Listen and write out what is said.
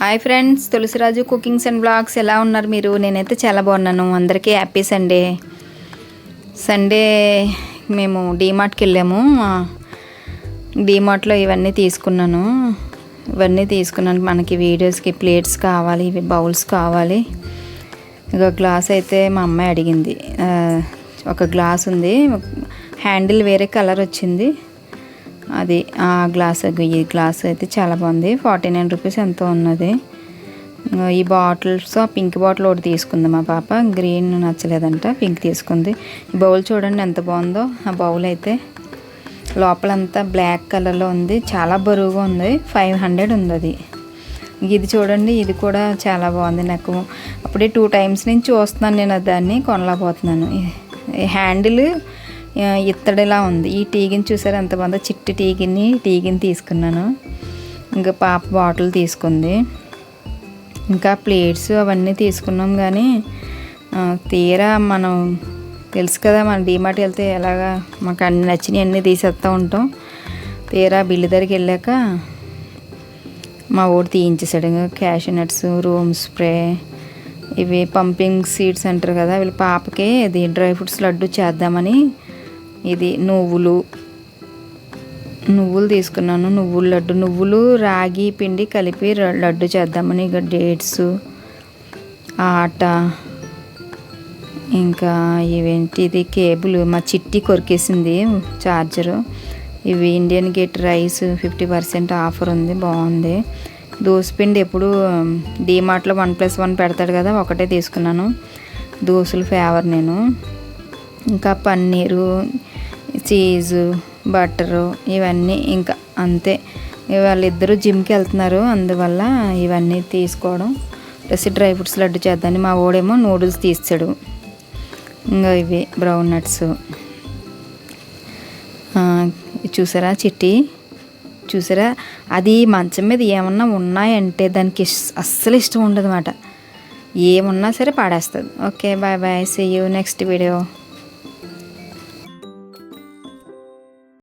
Hi friends, Tulasiraju cookings and blogs ఎలా ఉన్నారు మీరు? నేనైతే చాలా బాగున్నాను. అందరికీ హ్యాపీ సండే. సండే మేము డీమార్ట్కి వెళ్ళాము. డీమార్ట్లో ఇవన్నీ తీసుకున్నాను. మనకి వీడియోస్కి ప్లేట్స్ కావాలి, ఇవి బౌల్స్ కావాలి. ఇక గ్లాస్ అయితే మా అమ్మాయి అడిగింది. ఒక గ్లాస్ ఉంది, హ్యాండిల్ వేరే కలర్ వచ్చింది. అది ఆ గ్లాస్, ఈ గ్లాస్ అయితే చాలా బాగుంది. 49 రూపీస్ ఎంతో ఉన్నది. ఈ బాటిల్స్, ఆ పింక్ బాటిల్ ఒకటి తీసుకుంది మా పాప. గ్రీన్ నచ్చలేదంట, పింక్ తీసుకుంది. ఈ బౌల్ చూడండి ఎంత బాగుందో. ఆ బౌల్ అయితే లోపలంతా బ్లాక్ కలర్లో ఉంది, చాలా బరువుగా ఉంది. 500 ఉంది అది. ఇది చూడండి, ఇది కూడా చాలా బాగుంది. నాకు అప్పుడే 2 టైమ్స్ నుంచి చూస్తున్నాను, నేను దాన్ని కొనలేకపోతున్నాను. హ్యాండిల్ ఇత్తడిలా ఉంది. ఈ టీగిని చూసారు ఎంత బాగుందో, చిట్టి టీగిని తీసుకున్నాను. ఇంకా పాప బాటిల్ తీసుకుంది. ఇంకా ప్లేట్స్ అవన్నీ తీసుకున్నాం. కానీ తీరా మనం తెలుసు కదా, మన డీమార్ట్కి వెళ్తే ఎలాగా మాకు అన్ని నచ్చినవి అన్నీ తీసేస్తూ ఉంటాం. తీరా బిల్లు దగ్గరికి వెళ్ళాక మా ఊరు తీయించేసాడు. ఇంకా క్యాషూ నట్స్, రూమ్ స్ప్రే, ఇవి పంపింగ్ సీడ్స్ అంటారు కదా, వీళ్ళ పాపకి ఇది డ్రై ఫ్రూట్స్ లడ్డు చేద్దామని ఇది నువ్వులు తీసుకున్నాను. నువ్వుల లడ్డు, నువ్వులు రాగి పిండి కలిపి లడ్డు చేద్దామని. ఇక డేట్స్, ఆట, ఇంకా ఇవేంటి, ఇది కేబుల్ మా చిట్టి కొరికేసింది, చార్జరు. ఇవి ఇండియన్ గేట్ రైస్ 50% ఆఫర్ ఉంది, బాగుంది. దోసపిండి ఎప్పుడు డీమార్ట్లో 1+1 పెడతాడు కదా, ఒకటే తీసుకున్నాను. దోశలు ఫేవర్ నేను. ఇంకా పన్నీరు, చీజు, బటరు, ఇవన్నీ ఇంకా అంతే. వాళ్ళిద్దరూ జిమ్కి వెళ్తున్నారు, అందువల్ల ఇవన్నీ తీసుకోవడం. ప్లస్ డ్రై ఫ్రూట్స్ లడ్డు చేద్దామని మా ఓడేమో నూడిల్స్ తీసాడు. ఇంకా ఇవి బ్రౌన్ నట్స్. చూసారా చిట్టి, చూసారా? అది మంచం మీద ఏమన్నా ఉన్నాయంటే దానికి అస్సలు ఇష్టం ఉండదు అన్నమాట. ఏమున్నా సరే పాడేస్తుంది. Okay, bye bye, see you next video.